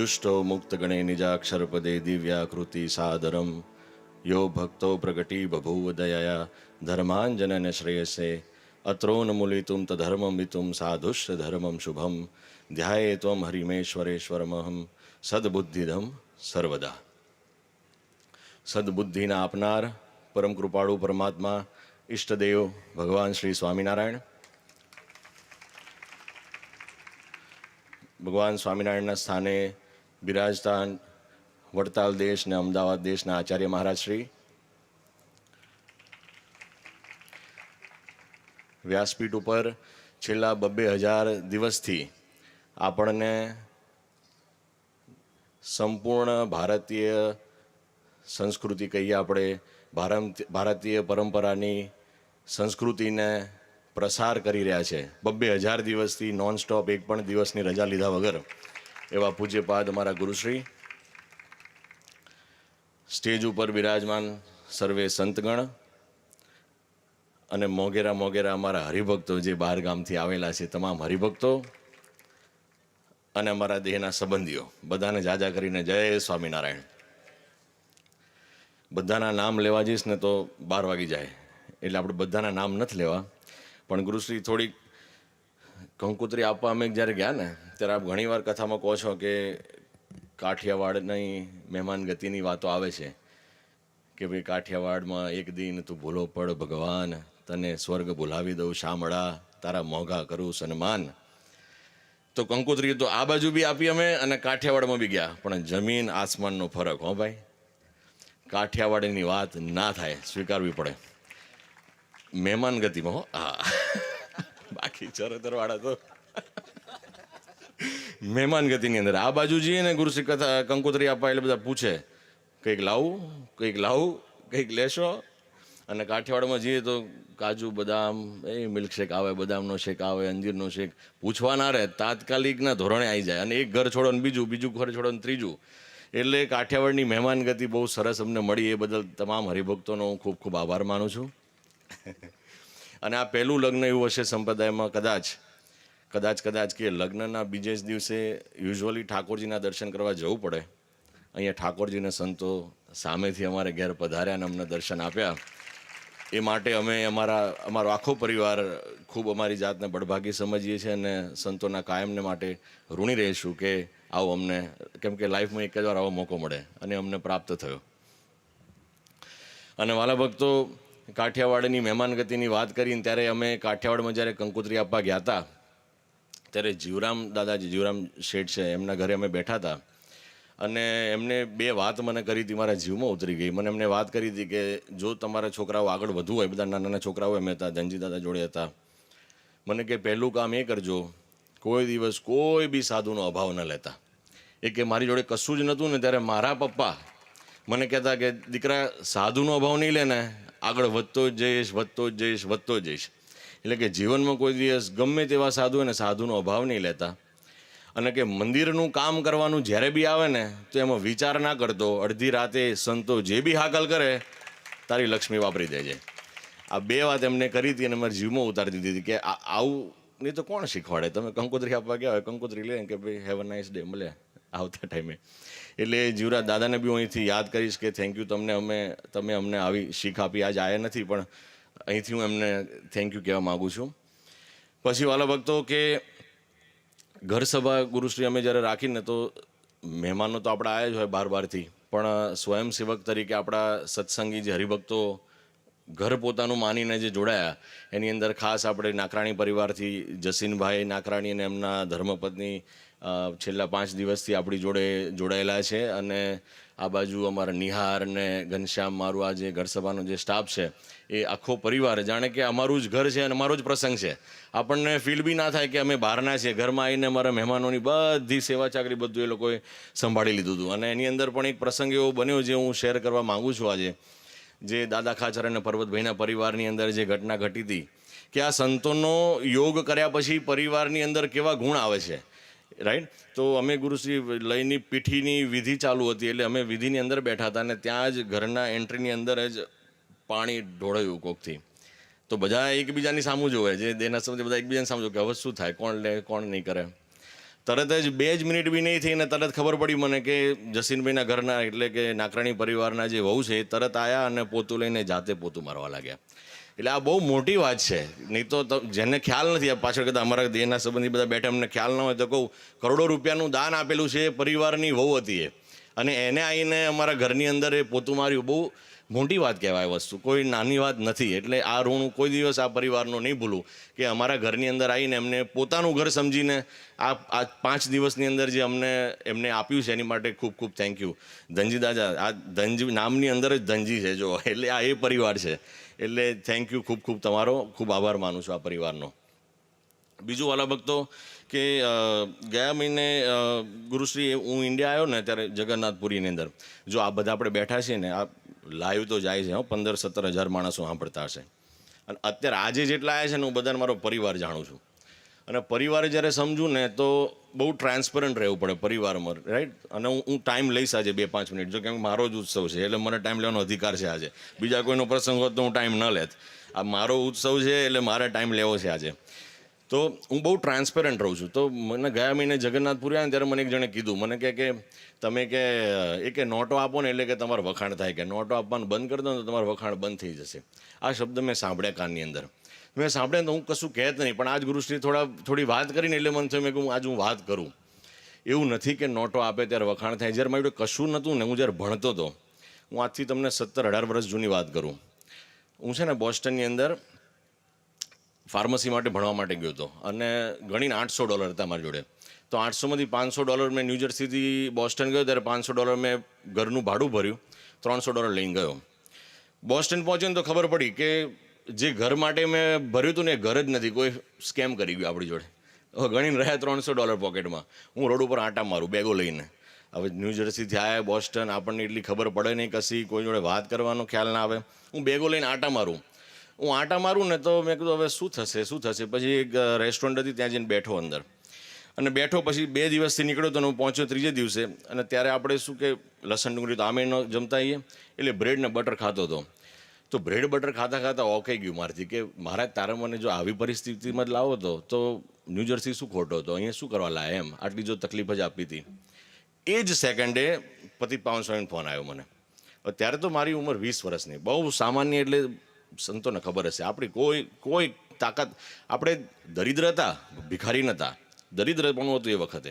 जुष्टो मुक्तगणे निजाक्षरपदे दिव्याकृति सादरम यो भक्तो प्रकटी बभूव दयया धर्मांजनन श्रेयसे अत्रोन्मूलितुं तधर्मं वितुं साधुष्य धर्मं शुभम ध्याये त्वं हरिमेश्वरेश्वरमहं सद्बुद्धिदम सर्वदा। સદબુદ્ધિના આપનાર પરમ કૃપાળુ પરમાત્મા ઈષ્ટદેવ ભગવાન શ્રી સ્વામિનારાયણ, ભગવાન સ્વામિનારાયણના સ્થાને બિરાજતા વડતાલ દેશ ને અમદાવાદ દેશના આચાર્ય મહારાજ શ્રી, વ્યાસપીઠ ઉપર છેલ્લા 2,000 દિવસથી આપણને સંપૂર્ણ ભારતીય સંસ્કૃતિ કહીએ આપણે, ભારતીય પરંપરાની સંસ્કૃતિને પ્રસાર કરી રહ્યા છે. 2,000 દિવસથી નોનસ્ટોપ એક પણ દિવસની રજા લીધા વગર એવા પૂજ્યપાદ અમારા ગુરુશ્રી, સ્ટેજ ઉપર બિરાજમાન સર્વે સંતગણ અને મોગેરા અમારા હરિભક્તો જે બહાર ગામથી આવેલા છે, તમામ હરિભક્તો અને અમારા દેહના સંબંધીઓ, બધાને જાજા કરીને જય સ્વામિનારાયણ. બધાના નામ લેવા જઈશ ને તો 12 વાગી જાય, એટલે આપણે બધાના નામ નથી લેવા. પણ ગુરુશ્રી થોડીક કંકોત્રી આપવા અમે જ્યારે ગયા ને ત્યારે આપ ઘણીવાર કથામાં કહો છો કે કાઠિયાવાડની મહેમાન ગતિની વાતો આવે છે કે ભાઈ કાઠિયાવાડમાં એક દિન તું ભૂલો પડ ભગવાન, તને સ્વર્ગ ભૂલાવી દઉં શામળા, તારા મોંઘા કરું સન્માન. તો કંકોત્રી તો આ બાજુ બી આપી અમે અને કાઠિયાવાડમાં બી ગયા, પણ જમીન આસમાનનો ફરક. હો ભાઈ, કાઠિયાવાડની વાત ના થાય, સ્વીકારવી પડે મહેમાન ગતિમાં. હો હા, બાકી ચરોતરવાળા તો મહેમાન ગતિની અંદર. આ બાજુ જઈએ ને ગુરુશ્રી કથા કંકોત્રી આપવા એટલે બધા પૂછે કંઈક લાવું, કંઈક લેશો. અને કાઠિયાવાડમાં જઈએ તો કાજુ બદામ, મિલ્કશેક આવે, બદામનો શેક આવે, અંજીરનો શેક, પૂછવા ના રહે, તાત્કાલિકના ધોરણે આવી જાય. અને એક ઘર છોડો ને બીજું ઘર છોડો ને ત્રીજું. એટલે કાઠિયાવાડની મહેમાન ગતિ બહુ સરસ અમને મળી. એ બદલ તમામ હરિભક્તોનો હું ખૂબ ખૂબ આભાર માનું છું. અને આ પહેલું લગ્ન એવું હશે સંપ્રદાયમાં કદાચ કે લગ્નના બીજે જ દિવસે યુઝ્યુઅલી ઠાકોરજીના દર્શન કરવા જવું પડે. અહીંયા ઠાકોરજીના સંતો સામેથી અમારે ઘેર પધાર્યા અને અમને દર્શન આપ્યા. એ માટે અમે અમારો આખો પરિવાર ખૂબ અમારી જાતને બળભાગી સમજીએ છીએ અને સંતોના કાયમને માટે ઋણી રહીશું કે આવો અમને, કેમ કે લાઈફમાં એક જ વાર આવો મોકો મળે અને અમને પ્રાપ્ત થયો. અને વાલા ભક્તો, કાઠિયાવાડની મહેમાન ગતિની વાત કરીને ત્યારે અમે કાઠિયાવાડમાં જ્યારે કંકોત્રી આપવા ગયા હતા ત્યારે જીવરામ શેઠ છે, એમના ઘરે અમે બેઠા હતા. અને એમને 2 વાત મને કરી હતી, મારા જીવમાં ઉતરી ગઈ. મને એમને વાત કરી હતી કે જો તમારા છોકરાઓ આગળ વધવું હોય, બધા નાના છોકરાઓ એમ હતા, ધનજી દાદા જોડે હતા, મને કે પહેલું કામ એ કરજો, કોઈ દિવસ કોઈ બી સાધુનો અભાવ ન લેતા. એ કે મારી જોડે કશું જ નહોતું ને ત્યારે મારા પપ્પા મને કહેતા કે દીકરા સાધુનો અભાવ નહીં લે ને, આગળ વધતો જ જઈશ. એટલે કે જીવનમાં કોઈ દિવસ ગમે તેવા સાધુ અને સાધુનો અભાવ નહીં લેતા. અને કે મંદિરનું કામ કરવાનું જ્યારે બી આવે ને તો એમાં વિચાર ના કરતો, અડધી રાતે સંતો જે બી હાકલ કરે તારી લક્ષ્મી વાપરી દેજે. આ 2 વાત એમને કરી હતી અને મારા જીવમાં ઉતારી દીધી હતી કે આવું નહીં તો કોણ શીખવાડે. તમે કંકોત્રી આપવા ગયા હોય, કંકોત્રી લે કે ભાઈ હેવ અ નાઇસ ડે મળે આવતા ટાઈમે. એટલે જીવરાજ દાદાને બી હું અહીંથી યાદ કરીશ કે થેન્ક યુ, તમે અમને આવી શીખ આપી. આજ આયા નથી પણ અહીંથી હું એમને થેન્ક યુ કહેવા માગું છું. પછી વાલા ભક્તો કે ઘર સભા ગુરુશ્રી અમે જ્યારે રાખીને તો મહેમાનો તો આપણા આવ્યા જ હોય બહારથી, પણ સ્વયંસેવક તરીકે આપણા સત્સંગી જે હરિભક્તો ઘર પોતાનું માનીને જે જોડાયા, એની અંદર ખાસ આપણે નાકરાણી પરિવારથી જસીનભાઈ નાકરાણી અને એમના ધર્મપત્ની છેલ્લા 5 દિવસથી આપણી જોડે જોડાયેલા છે. અને આ બાજુ અમારા નિહાર ને ઘનશ્યામ, મારું આ જે ઘર સભાનો જે સ્ટાફ છે એ આખો પરિવાર જાણે કે અમારું જ ઘર છે અને અમારો જ પ્રસંગ છે. આપણને ફીલ બી ના થાય કે અમે બહારના છીએ. ઘરમાં આવીને અમારા મહેમાનોની બધી સેવા ચાકરી બધું એ લોકોએ સંભાળી લીધું હતું. અને એની અંદર પણ એક પ્રસંગ એવો બન્યો જે હું શેર કરવા માગું છું આજે, જે દાદા ખાચર અને પર્વતભાઈના પરિવારની અંદર જે ઘટના ઘટી હતી કે આ સંતોનો યોગ કર્યા પછી પરિવારની અંદર કેવા ગુણ આવે છે, રાઈટ. તો અમે ગુરુશ્રી લઈની પીઠીની વિધિ ચાલુ હતી, એટલે અમે વિધિની અંદર બેઠા હતા અને ત્યાં જ ઘરના એન્ટ્રીની અંદર જ પાણી ઢોળાયું કોકથી. તો બધા એકબીજાની સામું જોવે, જે દેના સમજે બધા એકબીજાની સામું જોવે કે હવે શું થાય, કોણ લે કોણ નહીં કરે. તરત જ 2 જ મિનિટ બી નહીં થઈ ને તરત ખબર પડી મને કે જસીનભાઈના ઘરના એટલે કે નાકરાણી પરિવારના જે વહુ છે એ તરત આવ્યા અને પોતું લઈને જાતે પોતું મારવા લાગ્યા. એટલે આ બહુ મોટી વાત છે. નહીં તો જેને ખ્યાલ નથી, આ પાછળ કદાચ અમારા દેહના સંબંધી બધા બેઠા અમને ખ્યાલ ન હોય તો કહું, કરોડો રૂપિયાનું દાન આપેલું છે, પરિવારની વહુ હતી એ, અને એને આવીને અમારા ઘરની અંદર એ પોતું માર્યું. બહુ મોટી વાત કહેવાય વસ્તુ, કોઈ નાની વાત નથી. એટલે આ ઋણ કોઈ દિવસ આ પરિવારનો નહીં ભૂલું કે અમારા ઘરની અંદર આવીને એમને પોતાનું ઘર સમજીને આ 5 દિવસની અંદર જે એમને આપ્યું છે એની માટે ખૂબ ખૂબ થેન્ક યુ. ધનજી દાદા, આ ધનજી નામની અંદર જ ધનજી છે જો, એટલે આ એ પરિવાર છે. એટલે થેન્ક યુ, ખૂબ ખૂબ તમારો ખૂબ આભાર માનું છું આ પરિવારનો. બીજું વાલા ભક્તો કે ગયા મહિને ગુરુશ્રી હું ઇન્ડિયા આવ્યો ને ત્યારે જગન્નાથપુરીની અંદર જો આ બધા આપણે બેઠા છીએ ને, આ લાઈવ તો જાય છે, 15-17 હજાર માણસો સાંભળતા હશે. અને અત્યારે આજે જેટલા આવ્યા છે ને હું બધાને મારો પરિવાર જાણું છું. અને પરિવારે જ્યારે સમજું ને તો બહુ ટ્રાન્સપરન્ટ રહેવું પડે પરિવારમાં, રાઈટ. અને હું ટાઈમ લઈશ આજે 2-5 મિનિટ, જો કે મારો જ ઉત્સવ છે એટલે મને ટાઈમ લેવાનો અધિકાર છે આજે. બીજા કોઈનો પ્રસંગ હોત તો હું ટાઈમ ન લેત. આ મારો ઉત્સવ છે એટલે મારે ટાઈમ લેવો છે આજે. તો હું બહુ ટ્રાન્સપેરન્ટ રહું છું. તો મને ગયા મહિને જગન્નાથપુરી આવ્યા ને ત્યારે મને એક જણે કીધું, મને કે તમે કે નોટો આપો ને એટલે કે તમારું વખાણ થાય, કે નોટો આપવાનું બંધ કરી દો ને તો તમારું વખાણ બંધ થઈ જશે. આ શબ્દ મેં સાંભળ્યા કાનની અંદર. મેં સાંભળ્યા તો હું કશું કહેત નહીં, પણ આજ ગુરુશ્રી થોડી વાત કરીને એટલે મને થયું મેં કે આજ હું વાત કરું. એવું નથી કે નોટો આપે ત્યારે વખાણ થાય. જ્યારે મારી જોડે કશું નહોતું ને, હું જ્યારે ભણતો હતો, હું આજથી તમને 17-18 વર્ષ જૂની વાત કરું, હું છે ને બોસ્ટનની અંદર ફાર્મસી માટે ભણવા માટે ગયો હતો અને ગણીને $800 હતા મારી જોડે. તો $800માંથી $500 મેં ન્યૂજર્સીથી બોસ્ટન ગયો ત્યારે $500 મેં ઘરનું ભાડું ભર્યું, $300 લઈને ગયો. બોસ્ટન પહોંચ્યો ને તો ખબર પડી કે જે ઘર માટે મેં ભર્યું હતું ને એ ઘર જ નથી, કોઈ સ્કેમ કરી ગયું આપણી જોડે. હવે ગણીને રહ્યા $300 પોકેટમાં. હું રોડ ઉપર આંટા મારું બેગો લઈને. હવે ન્યૂજર્સીથી આવ્યા બોસ્ટન, આપણને એટલી ખબર પડે નહીં કશી, કોઈ જોડે વાત કરવાનો ખ્યાલ ના આવે. હું બેગો લઈને આંટા મારું. હું આંટા મારું ને તો મેં કીધું હવે શું થશે. પછી એક રેસ્ટોરન્ટ હતી ત્યાં જઈને બેઠો અંદર, અને બેઠો પછી 2 દિવસથી નીકળ્યો તો હું પહોંચ્યો 3જે દિવસે. અને ત્યારે આપણે શું કે લસણ ડુંગળી તો આમે ન જમતા આવીએ, એટલે બ્રેડ ને બટર ખાતો હતો. તો બ્રેડ બટર ખાતા ઓકાઈ ગયું મારથી કે મહારાજ તારે મને જો આવી પરિસ્થિતિમાં જ લાવો તો ન્યૂજર્સી શું ખોટો હતો, અહીંયા શું કરવા લાયા, એમ આટલી જો તકલીફ જ આપી હતી. એ જ સેકન્ડે પતિત પાવન સ્વામીનો ફોન આવ્યો મને. ત્યારે તો મારી ઉંમર 20 વર્ષની, બહુ સામાન્ય, એટલે સંતોને ખબર હશે આપણી કોઈ તાકાત, આપણે દરિદ્ર હતા, ભિખારી નહોતા, દરિદ્ર પણ હતું એ વખતે.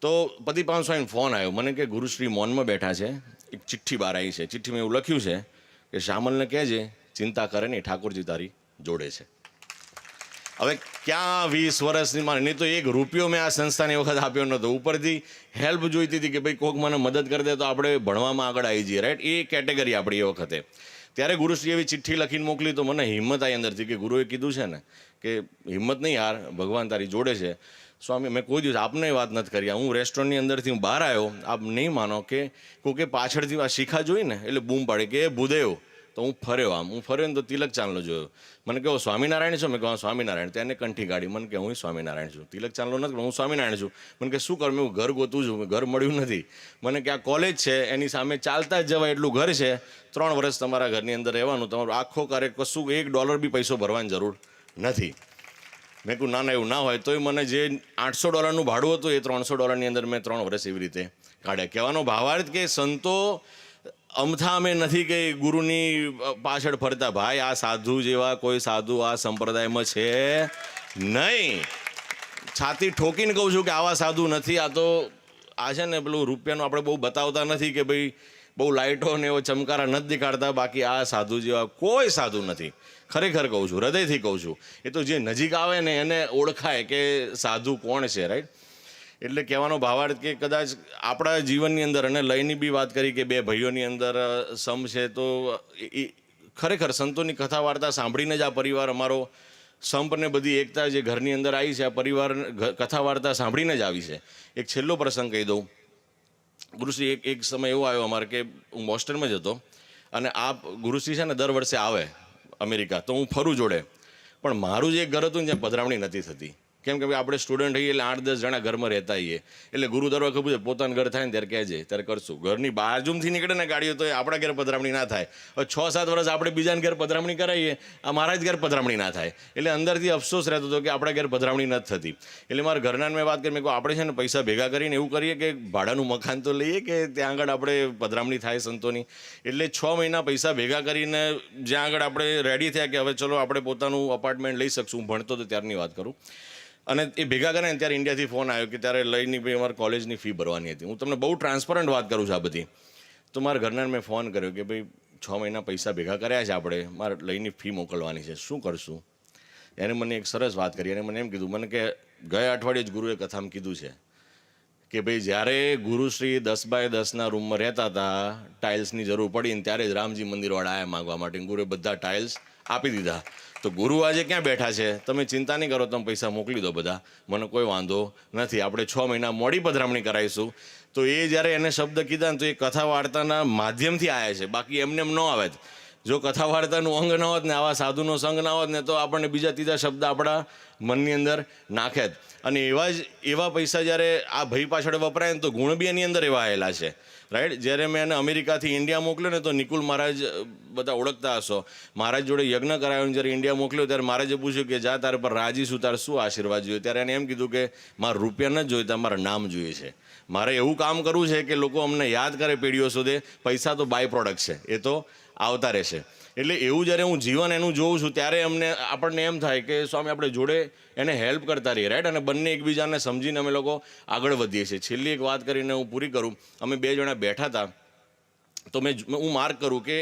તો પતિત પાવન સ્વામીનો ફોન આવ્યો મને કે ગુરુશ્રી મૌનમાં બેઠા છે, એક ચિઠ્ઠી બહાર આવી છે, ચિઠ્ઠીમાં એવું લખ્યું છે કે શ્યામલને કહેજે ચિંતા કરે નહીં, ઠાકોરજી તારી જોડે છે. હવે ક્યાં 20 વર્ષની મારે, નહીં તો ₹1 મેં આ સંસ્થાને એ વખત આપ્યો નહોતો. ઉપરથી હેલ્પ જોઈતી હતી કે ભાઈ કોઈક મને મદદ કરી દે તો આપણે ભણવામાં આગળ આવી જઈએ, રાઈટ. એ કેટેગરી આપણી એ વખતે. ત્યારે ગુરુશ્રી એવી ચિઠ્ઠી લખીને મોકલી તો મને હિંમત આવી અંદરથી કે ગુરુએ કીધું છે ને કે હિંમત નહીં યાર, ભગવાન તારી જોડે છે. સ્વામી મેં કોઈ દિવસ આપને વાત નથી કરી. હું રેસ્ટોરન્ટની અંદરથી હું બહાર આવ્યો, આપ નહીં માનો કે કોઈ પાછળથી આ શિખા જોઈ ને એટલે બૂમ પાડી કે ભૂદેવ. તો હું ફર્યો ને તો તિલક ચાંદલો જોયો. મને કહો સ્વામિનારાયણ છો? મેં કહું સ્વામિનારાયણ. તેને કંઠી કાઢી. મને કે હું સ્વામિનારાયણ છું. તિલક ચાંદલો નથી, હું સ્વામિનારાયણ છું. મને કે શું કરું? મેં ઘર ગોતું છું, ઘર મળ્યું નથી. મને કે આ કોલેજ છે, એની સામે ચાલતા જ જવાય એટલું ઘર છે, 3 વર્ષ તમારા ઘરની અંદર રહેવાનું, તમારું આખો કાર્ય કશું $1 બી પૈસો ભરવાની જરૂર નથી. મેં કહું ના એવું ના હોય તોય મને જે $800 ભાડું હતું એ $300 અંદર મેં 3 વર્ષ એવી રીતે કાઢ્યા. કહેવાનો ભાવાર્થ કે સંતો અમથા અમે નથી કે ગુરુની પાછળ ફરતા. ભાઈ આ સાધુ જેવા કોઈ સાધુ આ સંપ્રદાયમાં છે નહીં. છાતી ઠોકીને કહું છું કે આવા સાધુ નથી. આ છે ને પેલું રૂપિયાનું આપણે બહુ બતાવતા નથી કે ભાઈ બહુ લાઇટો ને એવો ચમકારા નથી દેખાડતા, બાકી આ સાધુ જેવા કોઈ સાધુ નથી. ખરેખર કહું છું, હૃદયથી કહું છું. એ તો જે નજીક આવે ને એને ઓળખાય કે સાધુ કોણ છે, રાઈટ. એટલે કહેવાનો ભાવાર્થ કે કદાચ આપણા જીવનની અંદર, અને લયની બી વાત કરી કે 2 ભાઈઓની અંદર સમ છે, તો એ ખરેખર સંતોની કથા વાર્તા સાંભળીને જ આ પરિવાર અમારો સંપ ને બધી એકતા જે ઘરની અંદર આવી છે, આ પરિવાર કથા વાર્તા સાંભળીને જ આવી છે. એક છેલ્લો પ્રસંગ કહી દઉં. ગુરુશ્રી એક સમય એવો આવ્યો અમારે કે હું બોસ્ટનમાં જ હતો, અને આ ગુરુશ્રી છે ને દર વર્ષે આવે અમેરિકા, તો હું ફરું જોડે. પણ મારું જે ઘર હતું ને ત્યાં પધરામણી નથી થતી. કેમ કે ભાઈ આપણે સ્ટુડન્ટ હોઈએ એટલે 8-10 જણા ઘરમાં રહેતા હોઈએ, એટલે ગુરુ દરવા ખબર છે પોતાનું ઘર થાય ને ત્યારે કહેજે ત્યારે કરશું. ઘરની બાજુથી નીકળે ને ગાડીઓ તો આપણા ઘેર પધરામણી ના થાય. હવે 6-7 વર્ષ આપણે બીજાને ઘેર પધરામણી કરાવીએ, આ મારા જ ઘેર પધરામણી ના થાય. એટલે અંદરથી અફસોસ રહેતો હતો કે આપણા ઘેર પધરામણી નથી થતી. એટલે મારા ઘરનાને મેં વાત કરી, મેં કહું આપણે છે ને પૈસા ભેગા કરીને એવું કરીએ કે ભાડાનું મકાન તો લઈએ કે ત્યાં આગળ આપણે પધરામણી થાય સંતોની. એટલે 6 મહિના પૈસા ભેગા કરીને જ્યાં આગળ આપણે રેડી થયા કે હવે ચલો આપણે પોતાનું અપાર્ટમેન્ટ લઈ શકશું. હું ભણતો તો ત્યારની વાત કરું. અને એ ભેગા કરે ને ત્યારે ઇન્ડિયાથી ફોન આવ્યો કે ત્યારે લઈને ભાઈ અમારે કોલેજની ફી ભરવાની હતી. હું તમને બહુ ટ્રાન્સપરન્ટ વાત કરું છું આ બધી. તો મારા ઘરનાને મેં ફોન કર્યો કે ભાઈ 6 મહિના પૈસા ભેગા કર્યા છે આપણે, મારે લઈને ફી મોકલવાની છે, શું કરશું? એને મને એક સરસ વાત કરી. અને મને એમ કીધું, મને કે ગયા અઠવાડિયે જ ગુરુએ કથામાં કીધું છે કે ભાઈ જ્યારે ગુરુશ્રી 10x10ના રૂમમાં રહેતા હતા, ટાઇલ્સની જરૂર પડી ને ત્યારે જ રામજી મંદિરવાળા આવ્યા માગવા માટે, ગુરુએ બધા ટાઇલ્સ આપી દીધા. તો ગુરુ આજે ક્યાં બેઠા છે? તમે ચિંતા નહીં કરો, તમે પૈસા મોકલી દો બધા, મને કોઈ વાંધો નથી. આપણે 6 મહિના મોડી પધરામણી કરાવીશું. તો એ જ્યારે એને શબ્દ કીધા ને તો એ કથા વાર્તાના માધ્યમથી આવ્યા છે, બાકી એમને એમ ન આવે. જો કથા વાર્તાનું અંગ ન હોત ને, આવા સાધુનો સંગ ના હોત ને, તો આપણને બીજા ત્રીજા શબ્દ આપણા મનની અંદર નાખે જ. અને એવા પૈસા જ્યારે આ ભાઈ પાછળ વપરાય ને તો ગુણ બી એની અંદર એવા આવેલા છે, રાઈટ. જ્યારે મેં એને અમેરિકાથી ઇન્ડિયા મોકલ્યો ને તો નિકુલ મહારાજ બધા ઓળખતા હશો, મહારાજ જોડે યજ્ઞ કરાયો. જ્યારે ઇન્ડિયા મોકલ્યો ત્યારે મહારાજે પૂછ્યું કે જા તારે પર રાજી છું, તારે શું આશીર્વાદ જોઈએ? ત્યારે એને એમ કીધું કે મારે રૂપિયા નથી જોઈતા, મારા નામ જોઈએ છે. મારે એવું કામ કરવું છે કે લોકો અમને યાદ કરે પેઢીઓ સુધી. પૈસા તો બાય પ્રોડક્ટ છે, એ તો આવતા રહેશે. એટલે એવું જ્યારે હું જીવન એનું જોઉં છું ત્યારે આપણને એમ થાય કે સ્વામી આપણે જોડે એને હેલ્પ કરતા રહીએ, રાઈટ. અને બંને એકબીજાને સમજીને અમે લોકો આગળ વધીએ છીએ. છેલ્લી એક વાત કરીને હું પૂરી કરું. અમે 2 જણા બેઠા હતા તો હું માર્ક કરું કે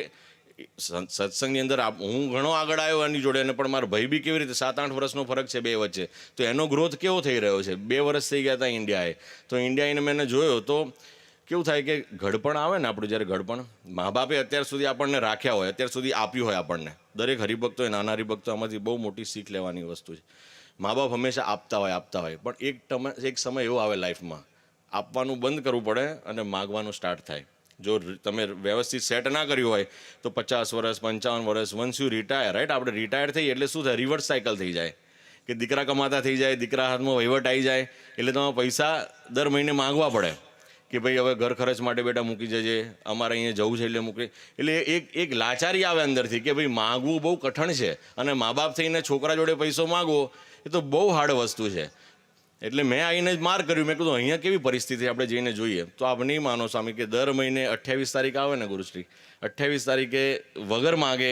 સત્સંગની અંદર હું ઘણો આગળ આવ્યો એની જોડે, અને પણ મારા ભાઈ બી કેવી રીતે 7-8 વર્ષનો ફરક છે બે વચ્ચે. તો એનો ગ્રોથ કેવો થઈ રહ્યો છે. 2 વર્ષ થઈ ગયા હતા ઇન્ડિયાએ. તો ઇન્ડિયા આવીને મેં એને જોયો તો કેવું થાય કે ઘડપણ આવે ને આપણું, જ્યારે ઘડપણ મા બાપે અત્યાર સુધી આપણને રાખ્યા હોય, અત્યાર સુધી આપ્યું હોય આપણને, દરેક હરિભક્તો નાના હરિભક્તો આમાંથી બહુ મોટી શીખ લેવાની વસ્તુ છે. મા બાપ હંમેશા આપતા હોય, પણ એક સમય એવો આવે લાઈફમાં આપવાનું બંધ કરવું પડે અને માગવાનું સ્ટાર્ટ થાય. જો તમે વ્યવસ્થિત સેટ ના કર્યું હોય તો 50 વર્ષ 55 વર્ષ વન્સ યુ રિટાયર, રાઈટ. આપણે રિટાયર થઈએ એટલે શું થાય? રિવર્સ સાયકલ થઈ જાય કે દીકરા કમાતા થઈ જાય, દીકરા હાથમાં વહીવટ આવી જાય, એટલે તમારે પૈસા દર મહિને માગવા પડે કે ભાઈ હવે ઘર ખર્ચ માટે બેટા મૂકી જજે, અમારે અહીંયા જવું છે એટલે મૂકી. એટલે એક લાચારી આવે અંદરથી કે ભાઈ માગવું બહુ કઠણ છે, અને મા બાપ થઈને છોકરા જોડે પૈસો માગવો એ તો બહુ હાર્ડ વસ્તુ છે. એટલે મેં આવીને જ માર કર્યું. મેં કીધું અહીંયા કેવી પરિસ્થિતિ આપણે જઈને જોઈએ. તો આપ નહીં માનો સ્વામી કે દર મહિને 28 તારીખ આવે ને ગુરુશ્રી, 28 તારીખે વગર માગે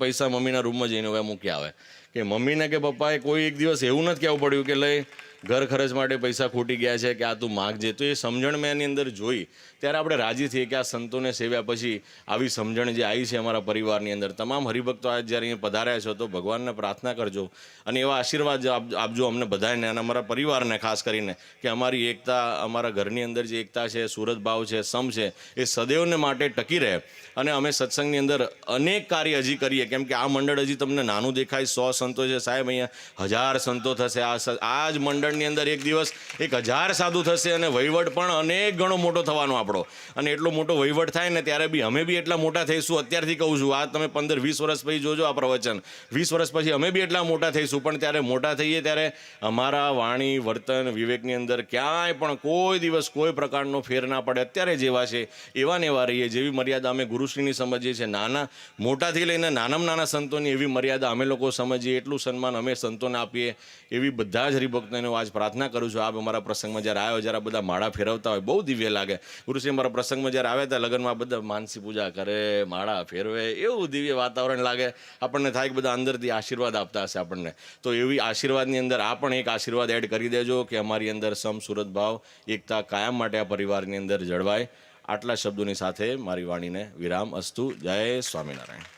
પૈસા મમ્મીના રૂમમાં જઈને હવે મૂકી આવે. કે મમ્મીને કે પપ્પાએ કોઈ એક દિવસ એવું નથી કહેવું પડ્યું કે લઈ ઘર ખર્ચ માટે પૈસા ખૂટી ગયા છે કે આ તું માગજે. તો એ સમજણ મેં એની અંદર જોઈ ત્યારે આપણે રાજી થઈએ કે આ સંતોને સેવ્યા પછી આવી સમજણ જે આવી છે અમારા પરિવારની અંદર. તમામ હરિભક્તો આજ જ્યારે અહીંયા પધાર્યા છો તો ભગવાનને પ્રાર્થના કરજો અને એવા આશીર્વાદ આપજો અમને બધાને અને અમારા પરિવારને ખાસ કરીને, કે અમારી એકતા, અમારા ઘરની અંદર જે એકતા છે, સુરત ભાવ છે, સમ છે, એ સદૈવને માટે ટકી રહે. અને અમે સત્સંગની અંદર અનેક કાર્ય હજી કરીએ. કેમ કે આ મંડળ હજી તમને નાનું દેખાય, 100 સંતો છે સાહેબ, અહીંયા 1000 સંતો થશે. આ જ મંડળની અંદર એક દિવસ 1000 સાધુ થશે અને વહીવટ પણ અનેક ગણો મોટો થવાનો આપણો. અને એટલો મોટો વહીવટ થાય ને ત્યારે બી અમે બી એટલા મોટા થઈશું. અત્યારથી કહું છું, આ તમે 15-20 વર્ષ પછી જોજો આ પ્રવચન, 20 વર્ષ પછી અમે બી એટલા મોટા થઈશું. પણ ત્યારે મોટા થઈએ ત્યારે અમારા વાણી, વર્તન, વિવેકની અંદર ક્યાંય પણ કોઈ દિવસ કોઈ પ્રકારનો ફેર ના પડે. અત્યારે જેવા છે એવા ને એવા રહીએ. જેવી મર્યાદા અમે ગુરુશ્રીની સમજીએ છીએ, નાના મોટાથી લઈને નાનામાં નાના સંતોની એવી મર્યાદા અમે લોકો સમજીએ, એટલું સન્માન અમે સંતોને આપીએ. એવી બધા જ હરિભક્તોને આજ પ્રાર્થના કરું છું. આપ અમારા પ્રસંગમાં જ્યારે આવ્યો, જ્યારે બધા માળા ફેરવતા હોય બહુ દિવ્ય લાગે. ગુરુશ્રી અમારા પ્રસંગમાં જ્યારે આવ્યા હતા લગ્નમાં, બધા માનસી પૂજા કરે, માળા ફેરવે, એવું દિવ્ય વાતાવરણ લાગે. આપણને થાય કે બધા અંદરથી આશીર્વાદ આપતા હશે આપણને. તો એવી આશીર્વાદની અંદર આ પણ એક આશીર્વાદ એડ કરી દેજો કે અમારી અંદર સમ સુરત ભાવ, એકતા કાયમ માટે આ પરિવારની અંદર જળવાય. આટલા શબ્દોની સાથે મારી વાણીને વિરામ અસ્તુ. જય સ્વામિનારાયણ.